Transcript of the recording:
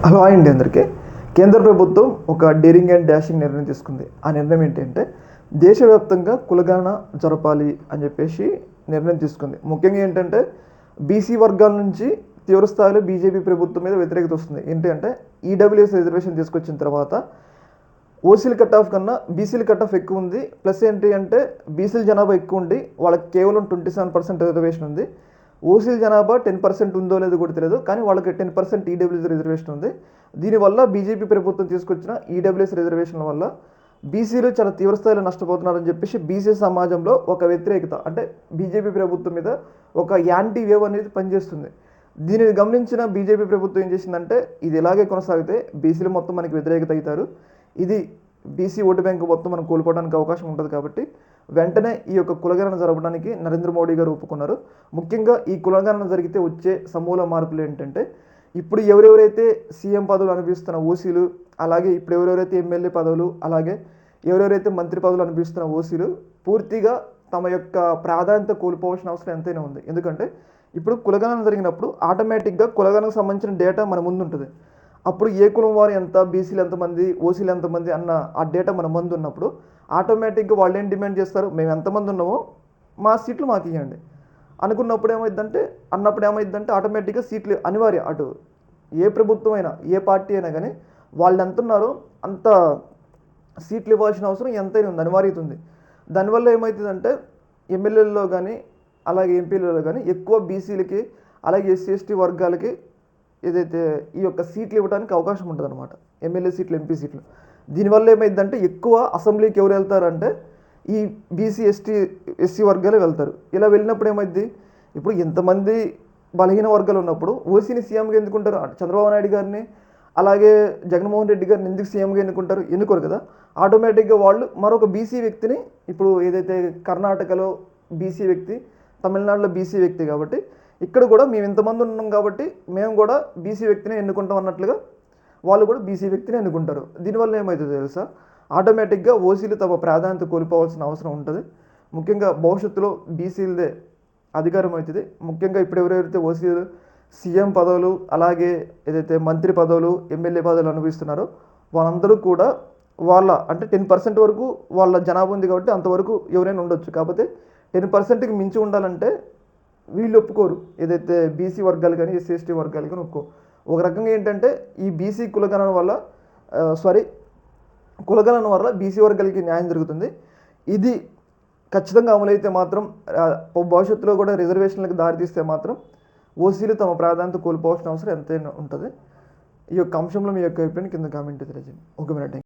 Hello అండి అందరికీ. కేంద్ర ప్రభుత్వం ఒక డేరింగ్ అండ్ డాషింగ్ నిర్ణయం తీసుకుంది. ఆ నిర్ణయం ఏంటంటే దేశవ్యాప్తంగా కులగణన జరపాలి అని చెప్పేసి నిర్ణయం తీసుకుంది. ముఖ్యంగా ఏంటంటే బీసీ వర్గాల నుంచి తీవ్రస్థాయిలో బీజేపీ ప్రభుత్వం మీద వ్యతిరేకత వస్తుంది. ఏంటంటే ఈడబ్ల్యూఎస్ రిజర్వేషన్ తీసుకొచ్చిన తర్వాత ఓసీల కట్ ఆఫ్ కన్నా బీసీల కట్ ఆఫ్ ఎక్కువ ఉంది. ప్లస్ ఏంటి అంటే బీసీల జనాభా ఎక్కువ ఉండి వాళ్ళకి కేవలం 27% రిజర్వేషన్ ఉంది. ఓసీల జనాభా 10% ఉందో లేదో కూడా తెలియదు, కానీ వాళ్ళకి 10% ఈడబ్ల్యూఎస్ రిజర్వేషన్ ఉంది. దీనివల్ల బీజేపీ ప్రభుత్వం తీసుకొచ్చిన ఈడబ్ల్యూఎస్ రిజర్వేషన్ల వల్ల బీసీలు చాలా తీవ్రస్థాయిలో నష్టపోతున్నారని చెప్పేసి బీసీ సమాజంలో ఒక వ్యతిరేకత, అంటే బీజేపీ ప్రభుత్వం మీద ఒక యాంటీ వేవ్ అనేది పనిచేస్తుంది. దీనిని గమనించిన బీజేపీ ప్రభుత్వం ఏం చేసిందంటే ఇది ఇలాగే కొనసాగితే బీసీలు మొత్తం మనకి వ్యతిరేకత అవుతారు, ఇది బీసీ ఓటు బ్యాంకు మొత్తం మనం కోల్పోవడానికి అవకాశం ఉంటుంది, కాబట్టి వెంటనే ఈ యొక్క కులగణన జరపడానికి నరేంద్ర మోడీ గారు ఒప్పుకున్నారు. ముఖ్యంగా ఈ కులగణన జరిగితే వచ్చే సమూల మార్పులు ఏంటంటే ఇప్పుడు ఎవరెవరైతే సీఎం పదవులు అనుభవిస్తున్న ఓసీలు, అలాగే ఇప్పుడు ఎవరెవరైతే ఎమ్మెల్యే పదవులు, అలాగే ఎవరెవరైతే మంత్రి పదవులు అనుభవిస్తున్న ఓసీలు పూర్తిగా తమ యొక్క ప్రాధాన్యత కోల్పోవాల్సిన అవసరం ఎంతైనా ఉంది. ఎందుకంటే ఇప్పుడు కులగణన జరిగినప్పుడు ఆటోమేటిక్గా కులగణనకు సంబంధించిన డేటా మన ముందు ఉంటుంది. అప్పుడు ఏ కులం వారు ఎంత, బీసీలు ఎంతమంది, ఓసీలు ఎంతమంది అన్న ఆ డేటా మన ముందు ఉన్నప్పుడు ఆటోమేటిక్గా వాళ్ళు ఏం డిమాండ్ చేస్తారు, మేము ఎంతమంది ఉన్నామో మా సీట్లు మాకు ఇవ్వండి అనుకున్నప్పుడు ఏమైందంటే ఆటోమేటిక్గా సీట్లు అనివార్య. అటు ఏ ప్రభుత్వం అయినా ఏ పార్టీ అయినా కానీ వాళ్ళు ఎంత ఉన్నారో అంత సీట్లు ఇవ్వాల్సిన అవసరం ఎంతైనా ఉంది, అనివార్యత ఉంది. దానివల్ల ఏమవుతుందంటే ఎమ్మెల్యేలలో కానీ అలాగే ఎంపీలలో కానీ ఎక్కువ బీసీలకి అలాగే ఎస్సీ ఎస్టీ వర్గాలకి ఏదైతే ఈ యొక్క సీట్లు ఇవ్వడానికి అవకాశం ఉంటుంది అనమాట, ఎమ్మెల్యే సీట్లు, ఎంపీ సీట్లు. దీనివల్ల ఏమైందంటే ఎక్కువ అసెంబ్లీకి ఎవరు వెళ్తారంటే ఈ బీసీ ఎస్సీ వర్గాలు వెళ్తారు. ఇలా వెళ్ళినప్పుడు ఏమైంది, ఇప్పుడు ఇంతమంది బలహీన వర్గాలు ఉన్నప్పుడు ఓసీని సీఎంగా ఎన్నుకుంటారు. చంద్రబాబు నాయుడు గారిని అలాగే జగన్మోహన్ రెడ్డి గారిని ఎందుకు సీఎంగా ఎన్నుకోరు కదా. ఆటోమేటిక్గా వాళ్ళు మరొక బీసీ వ్యక్తిని, ఇప్పుడు ఏదైతే కర్ణాటకలో బీసీ వ్యక్తి, తమిళనాడులో బీసీ వ్యక్తి, కాబట్టి ఇక్కడ కూడా మేము ఇంతమంది ఉన్నాం కాబట్టి మేము కూడా బీసీ వ్యక్తిని ఎన్నుకుంటాం అన్నట్లుగా వాళ్ళు కూడా బీసీ వ్యక్తిని ఎన్నుకుంటారు. దీనివల్ల ఏమవుతుందో తెలుసా, ఆటోమేటిక్గా ఓసీలు తమ ప్రాధాన్యత కోల్పోవాల్సిన అవసరం ఉంటుంది. ముఖ్యంగా భవిష్యత్తులో బీసీలదే అధికారం అవుతుంది. ముఖ్యంగా ఇప్పుడు ఎవరెవరైతే ఓసీలు సీఎం పదవులు అలాగే ఏదైతే మంత్రి పదవులు, ఎమ్మెల్యే పదవులు అనుభవిస్తున్నారో వాళ్ళందరూ కూడా వాళ్ళ అంటే 10% వరకు వాళ్ళ జనాభా ఉంది కాబట్టి అంతవరకు ఎవరైనా ఉండొచ్చు. కాకపోతే 10%కి మించి ఉండాలంటే వీళ్ళు ఒప్పుకోరు, ఏదైతే బీసీ వర్గాలు కానీ ఎస్సీ ఎస్టీ వర్గాలు కానీ ఒప్పుకో. ఒక రకంగా ఏంటంటే ఈ బీసీ కులగణన వల్ల కులగణన వల్ల బీసీ వర్గాలకి న్యాయం జరుగుతుంది. ఇది ఖచ్చితంగా అమలైతే మాత్రం భవిష్యత్తులో కూడా రిజర్వేషన్లకు దారితీస్తే మాత్రం ఓసీలు తమ ప్రాధాన్యత కోల్పోవాల్సిన అవసరం ఎంతైనా ఉంటుంది. ఈ యొక్క అంశంలో మీ యొక్క అభిప్రాయం కింద కామెంట్ తెలియజేయండి. ఒక మినిట్.